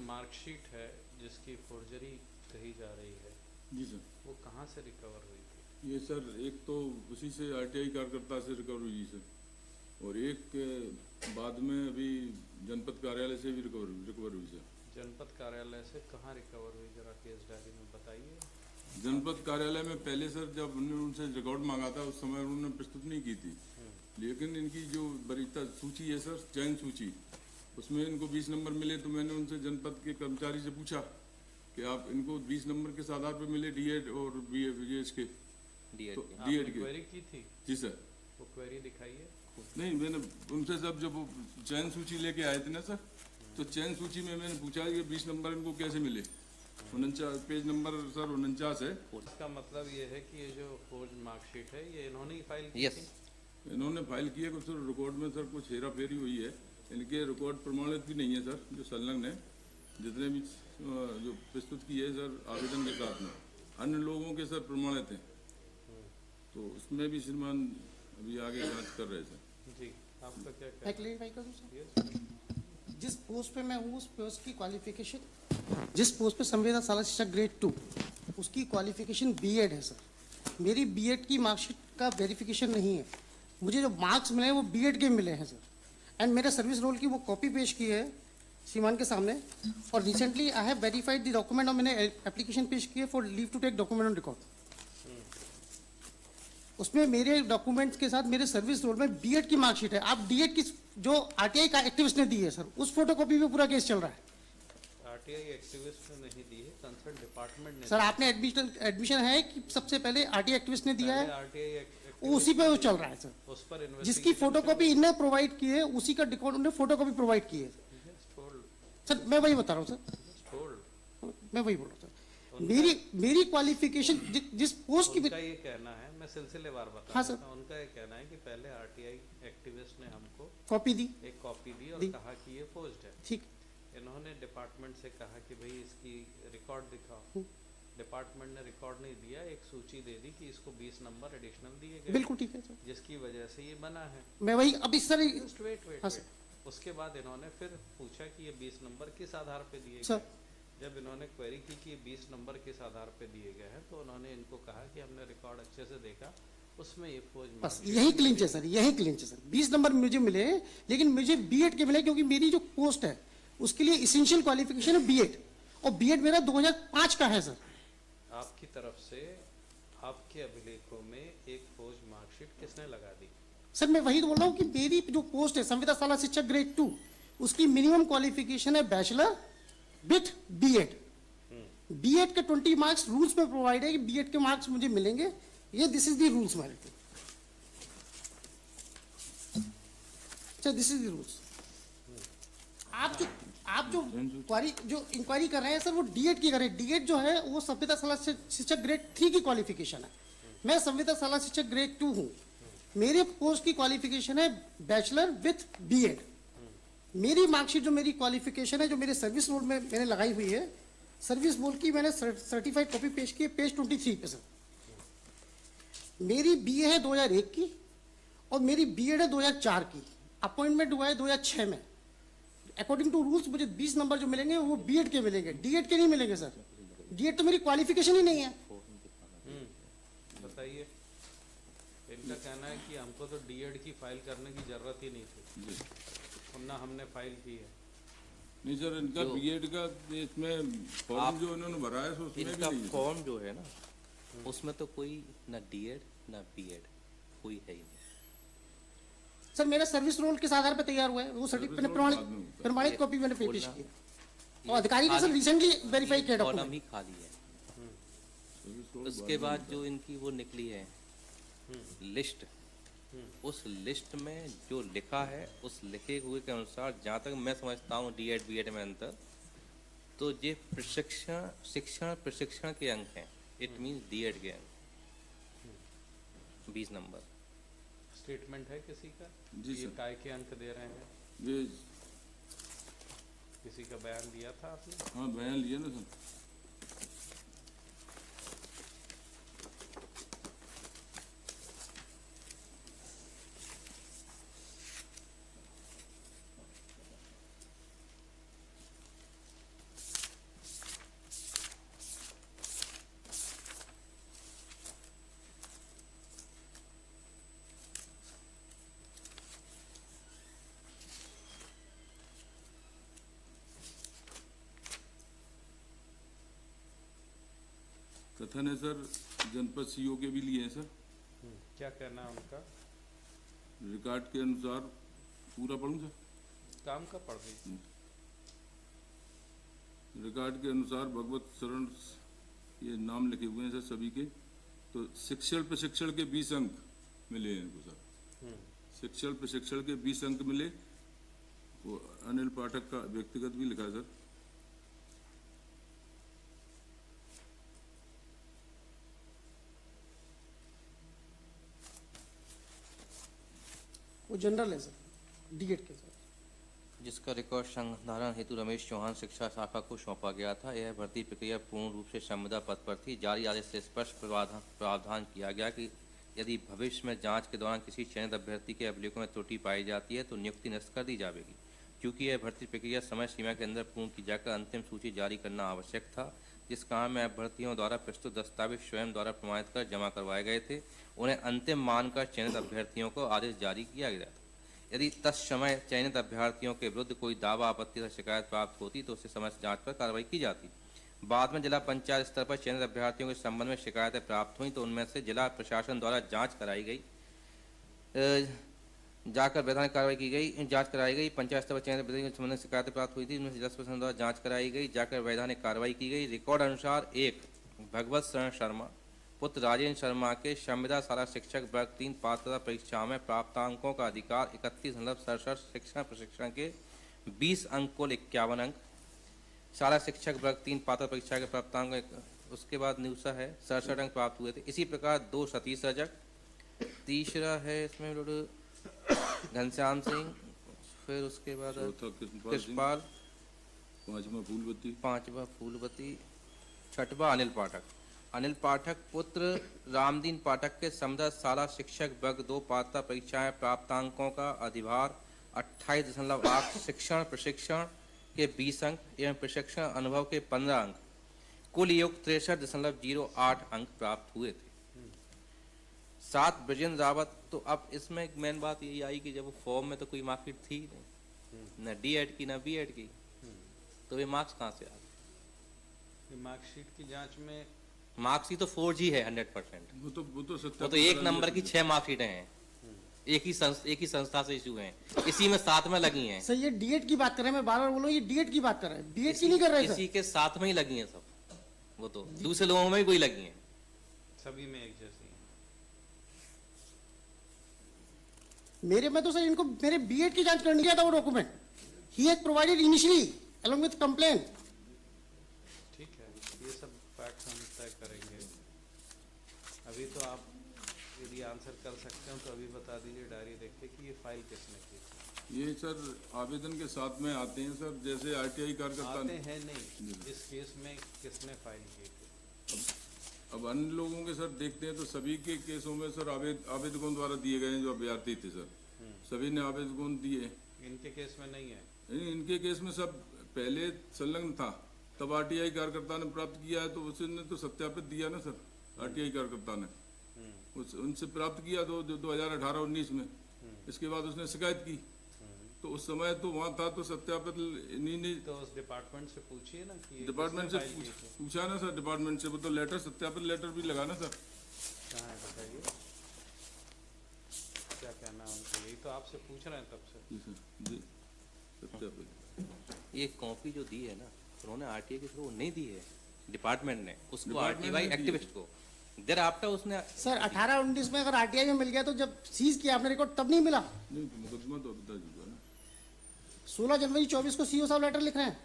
Marksheet है जिसकी forgery कही जा रही है, जी सर, वो कहाँ से रिकवर हुई थी? ये सर एक तो उसी से आरटीआई कार्यकर्ता से रिकवर हुई सर, और एक बाद में अभी जनपद कार्यालय से भी रिकवर हुई सर। जनपद कार्यालय से कहाँ रिकवर हुई, जरा केस डायरी में बताइए। जनपद कार्यालय में पहले सर जब उन्होंने उनसे रिकॉर्ड मांगा था उस समय उन्होंने प्रस्तुत नहीं की थी, लेकिन इनकी जो वरीयता सूची है सर, चयन सूची, उसमें इनको 20 नंबर मिले। तो मैंने उनसे जनपद के कर्मचारी से पूछा कि आप इनको 20 नंबर किस आधार पर मिले, डीएड और बीएस के, तो डीएड के। क्वेरी की थी? जी सर। वो क्वेरी दिखाइए। नहीं, मैंने उनसे सब जब वो चयन सूची लेके आए थे ना सर, तो चयन सूची में मैंने पूछा ये 20 नंबर इनको कैसे मिले। 49 पेज नंबर सर 49 है। इसका मतलब ये है कि ये जो फोर्ज मार्कशीट है ये इन्होंने ही फाइल की थी? इन्होंने फाइल किया, कुछ रिकॉर्ड में सर कुछ हेरा फेरी हुई है। इनके रिकॉर्ड प्रमाणित भी नहीं है सर, जो संलग्न है जितने भी जो प्रस्तुत किए सर आवेदन के साथ में, अन्य लोगों के सर प्रमाणित हैं। तो उसमें भी श्रीमान अभी आगे जांच कर रहे थे। जी, आपका क्या मैं क्लेरिफाई करूं सर? जिस पोस्ट पे मैं हूँ उस पोस्ट की क्वालिफिकेशन, जिस पोस्ट पे संवेदा शाला शिक्षक ग्रेड 2, उसकी क्वालिफिकेशन बीएड है सर। मेरी बीएड की मार्कशीट का वेरिफिकेशन नहीं है। मुझे जो मार्क्स मिले हैं वो बीएड के मिले हैं सर, एंड मेरे सर्विस रोल की वो कॉपी पेश की है श्रीमान के सामने। और recently I have verified the document और मैंने एप्लीकेशन पेश की है for leave to take document on record. उसमें मेरे डॉक्यूमेंट्स के साथ मेरे सर्विस रोल में बीएड की मार्कशीट है। आप डीएड की जो आरटीआई का एक्टिविस्ट ने दी है सर, उस फोटोकॉपी पे पूरा केस चल रहा है। आरटीआई एक्टिविस्ट ने नहीं दी है, कंसर्न डिपार्टमेंट ने। सर आपने एडमिशन है कि सबसे पहले आरटीआई एक्टिविस्ट ने दिया है, आरटीआई उसी पे वो चल रहा है सर। उस पर जिसकी फोटोकॉपी इनने प्रोवाइड की है उसी का उन्होंने फोटोकॉपी प्रोवाइड की है सर। मैं वही बता रहा हूँ सर, मैं वही बोल रहा हूँ सर। मेरी क्वालिफिकेशन जिस पोस्ट की, उनका ये कहना है, मैं सिलसिलेवार बता हाँ रहा सर, हूं, उनका ये कहना है कि पहले आरटीआई एक्टिविस्ट ने हमको कॉपी दी, एक कॉपी दी और कहा कि ये फोर्ज्ड है। ठीक। इन्होंने डिपार्टमेंट से कहा कि भाई इसकी रिकॉर्ड दिखाओ। डिपार्टमेंट ने रिकॉर्ड नहीं दिया, एक सूची दे दी कि इसको 20 नंबर एडिशनल दिए गए। बिल्कुल ठीक है सर, जिसकी वजह से ये बना है। मैं वही अभी सर वेट। उसके बाद इन्होंने फिर पूछा कि ये 20 नंबर किस आधार पे दिए गए। जब इन्होंने क्वेरी की कि 20 नंबर किस आधार पे दिए गए हैं, तो उन्होंने इनको कहा कि हमने रिकॉर्ड अच्छे से देखा, उसमें ये फौज, बस यही क्लिंच है सर, यही क्लिंच है सर। 20 नंबर मुझे मिले, लेकिन मुझे बीएड के मिले क्योंकि मेरी जो पोस्ट है उसके लिए इसेंशियल क्वालिफिकेशन है बीएड, और बीएड मेरा 2005 का है सर। आपकी तरफ से आपके अभिलेखों में एक फौज मार्कशीट किसने लगा दी? सर मैं वही तो बोल रहा हूँ कि मेरी जो पोस्ट है संविदा शाला शिक्षक ग्रेड 2, उसकी मिनिमम क्वालिफिकेशन है बैचलर विथ बीएड। बीएड के 20 मार्क्स रूल्स में प्रोवाइड है कि बीएड के मार्क्स मुझे मिलेंगे, ये this is the rules merit. Sir this is the rules. आप जो इंक्वायरी कर रहे हैं सर, वो डीएड की कर रहे हैं। डीएड जो है वो संविदा शाला शिक्षक ग्रेड 3 की क्वालिफिकेशन है। मैं संविदा शाला शिक्षक ग्रेड 2 हूँ। मेरे पोस्ट की क्वालिफिकेशन है बैचलर विथ बीएड। मेरी मार्कशीट जो मेरी क्वालिफिकेशन है, जो मेरे सर्विस रोल में मैंने लगाई हुई है, सर्विस रोल की मैंने सर्टिफाइड कॉपी पेश की है पेज 23 पे सर। मेरी बीए है 2001 की और मेरी बीएड है 2004 की। अपॉइंटमेंट हुआ है 2006 में। अकॉर्डिंग टू रूल्स मुझे 20 नंबर जो मिलेंगे वो बीएड के मिलेंगे, डीएड के नहीं मिलेंगे सर। डीएड तो मेरी क्वालिफिकेशन ही नहीं है। बताइए। इनका कहना है कि हमको तो डीएड की फाइल करने की जरूरत ही नहीं थी, ना हमने फाइल की है। नहीं सर, इनका बीएड का इसमें फॉर्म जो इन्होंने भरा है उसमें इनका फॉर्म जो है ना, उसमें तो कोई ना डीएड ना बीएड कोई है ही नहीं सर। मेरा सर्विस रोल किस आधार पर तैयार हुआ है, वो सर्टिफिकेट प्रमाणित कॉपी मैंने पेश की है और अधिकारी ने सर रिसेंटली वेरीफाई किया कॉलम ही खाली है। उसके बाद जो इनकी वो निकली है लिस्ट, उस लिस्ट में जो लिखा है उस लिखे हुए के अनुसार, जहाँ तक मैं समझता हूँ डीएड बीएड में अंतर, तो ये प्रशिक्षण के अंक हैं। इट मीन्स डीएड के अंक 20 नंबर। स्टेटमेंट है किसी का? जी ये सर। काय के अंक दे रहे हैं? ये किसी का बयान दिया था आपने? हाँ, बयान लिया ना सर। कथन है सर जनपद सीओ के भी लिए हैं सर। क्या कहना है उनका? रिकॉर्ड के अनुसार पूरा पढ़ूं सर? काम का पढ़ दीजिए। रिकॉर्ड के अनुसार भगवत शरण ये नाम लिखे हुए हैं सर सभी के। तो शिक्षण प्रशिक्षण के 20 अंक मिले हैं इनको सर। शिक्षण प्रशिक्षण के 20 अंक मिले। वो अनिल पाठक का व्यक्तिगत भी लिखा है सर। वो जनरल है सर, D.Ed के सर। जिसका रिकॉर्ड संधारण हेतु रमेश चौहान शिक्षा शाखा को सौंपा गया था। यह भर्ती प्रक्रिया पूर्ण रूप से संविदा पद पर थी। जारी आदेश से स्पष्ट प्रावधान किया गया कि यदि भविष्य में जांच के दौरान किसी चयनित अभ्यर्थी के अभिलेखों में त्रुटि पाई जाती है तो नियुक्ति निरस्त कर दी जाएगी। क्योंकि यह भर्ती प्रक्रिया समय सीमा के अंदर पूर्ण की जाकर अंतिम सूची जारी करना आवश्यक था, जिस काम में अभ्यर्थियों द्वारा प्रस्तुत दस्तावेज स्वयं द्वारा प्रमाणित कर जमा करवाए गए थे, उन्हें अंतिम मानकर चयनित अभ्यर्थियों को आदेश जारी किया गया था। यदि तत्समय चयनित अभ्यर्थियों के विरुद्ध कोई दावा आपत्ति या शिकायत प्राप्त होती तो उससे समय से जांच पर कार्रवाई की जाती। बाद में जिला पंचायत स्तर पर चयनित अभ्यर्थियों के संबंध में शिकायतें प्राप्त हुई तो उनमें से जिला प्रशासन द्वारा जांच कराई गई, जाकर वैधानिक कार्रवाई की गई, जांच कराई गई। पंचायत स्तर पर चयनित अभ्यर्थियों के संबंध में शिकायतें प्राप्त हुई थी, उनमें से जिला प्रशासन द्वारा जांच कराई गई, जाकर वैधानिक कार्रवाई की गई। रिकॉर्ड अनुसार 1 भगवत शरण शर्मा पुत्र राजेंद्र शर्मा के संविदा शाला शिक्षक वर्ग 3 पात्रता परीक्षा में प्राप्तांकों का अधिकार 31.67 शिक्षण प्रशिक्षण के 20 अंक कुल 51 अंक। शाला शिक्षक वर्ग 3 पात्रता परीक्षा के प्राप्तांक उसके बाद नियुसा है 67 अंक प्राप्त हुए थे। इसी प्रकार 2 सतीश रजक, तीसरा है इसमें घनश्याम सिंह, फिर उसके बाद कृष्णपाल, पांचवा फूलवती, छठवा अनिल पाठक। अनिल पाठक पुत्र रामदीन पाठक के संविदा शाला शिक्षक वर्ग 2 पात्रता परीक्षाएं प्राप्तांकों का अधिभार 28.8 शिक्षण प्रशिक्षण के 20 अंक एवं प्रशिक्षण अनुभव के 15 अंक, कुल योग 63.08 अंक प्राप्त हुए थे। 7 ब्रजेंद्र रावत। तो अब इसमें मेन बात यही आई कि जब वो फॉर्म में तो कोई मार्कशीट थी नहीं, न D.Ed की न B.Ed की, तो ये मार्क्स कहाँ से आ गए? मार्कशीट की जांच में मार्क्स तो 4G है 100%। वो तो वो तो एक नंबर की 6 मार्कशीटें हैं, एक ही संस्था से इशू हैं, इसी में साथ में लगी हैं। सर ये D.Ed की बात कर रहे हैं, मैं बार बार बोल रहा हूँ ये D.Ed की बात कर रहे हैं, B.Ed की नहीं कर रहे सर। इसी के साथ में ही लगी हैं सब, वो तो दूसरे लोगों में भी कोई लगी हैं, सभी में एक जैसी हैं। मेरे में तो सर इनको मेरे B.Ed की जांच करने गया था वो document, he has provided initially along with complaint. ठीक है, ये सब फैक्ट हम तय करेंगे। अभी तो आप यदि आंसर कर सकते हो तो अभी बता दीजिए डायरी देख के कि ये फाइल किसने की थी। ये सर आवेदन के साथ में आते हैं सर, जैसे RTI कार्यकर्ता आते हैं नहीं, इस केस में किसने फाइल की थी? अब अन्य लोगों के सर देखते हैं तो सभी के केसों में सर आवेदकों द्वारा दिए गए हैं जो अभ्यर्थी थे सर, सभी ने आवेदकों दिए। इनके केस में नहीं है? इनके केस में सब पहले संलग्न था, तब RTI कार्यकर्ता ने प्राप्त किया है तो उसने तो सत्यापित दिया ना सर, RTI कार्यकर्ता ने उनसे प्राप्त किया 2018-19 में। इसके बाद उसने शिकायत की तो उस समय तो वहाँ था तो सत्यापित नहीं। तो उस डिपार्टमेंट से पूछिए ना कि डिपार्टमेंट से किसने फाइल की थी? पूछा ना सर, डिपार्टमेंट से वो तो लेटर सत्यापित लेटर भी लगा ना सर। कहाँ है बताइए, क्या कहना है उनको? यही तो आपसे पूछ रहे हैं तब से। जी सर, जी सत्यापित। ये कॉपी जो दी है ना उन्होंने RTI के थ्रू नहीं दी है, डिपार्टमेंट ने उसको डिपार्टमेंट RTI ने दी है। एक्टिविस्ट को देर आफ्टर उसने सर 18-19 में अगर RTI में मिल गया तो जब सीज किया आपने रिकॉर्ड तब नहीं मिला। नहीं तो मुकदमा तो अभी तक चुका ना। 16 जनवरी 24 को CO साहब लेटर लिख रहे हैं।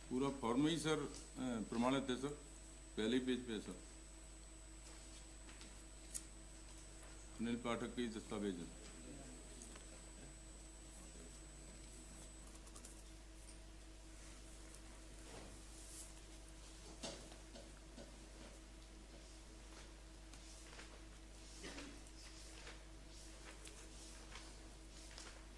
पूरा फॉर्म ही सर प्रमाणित है सर, पहले पेज पे है सर, अनिल पाठक के दस्तावेज है।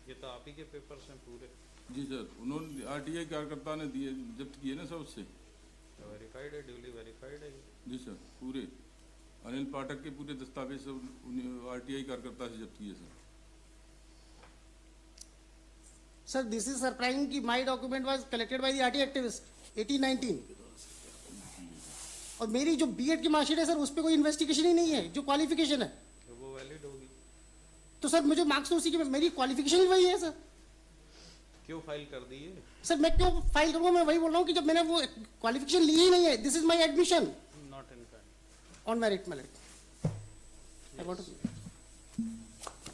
ये तो आप ही के पेपर्स हैं पूरे, जी सर, उन्होंने RTI कार्यकर्ता ने दिए, जब्त किए ना सर उससे। तो वेरीफाइड है, ड्यूली वेरीफाइड है ये। जी सर, पूरे अनिल पाठक के पूरे दस्तावेज सब RTI कार्यकर्ता से जब्त किए sir. Sir this is surprising कि my document was collected by the RT activist 1819 और मेरी जो बीएड की मार्कशीट है सर उस पर कोई इन्वेस्टिगेशन ही नहीं है, जो क्वालिफिकेशन है तो वो वैलिड होगी। तो सर मुझे मार्क्स तो उसी की, मेरी क्वालिफिकेशन ही वही है सर। क्यों फाइल कर दी है? सर मैं क्यों फाइल करूंगा, मैं वही बोल रहा हूँ कि जब मैंने वो क्वालिफिकेशन ली ही नहीं है। This is my admission not in on merit. I want to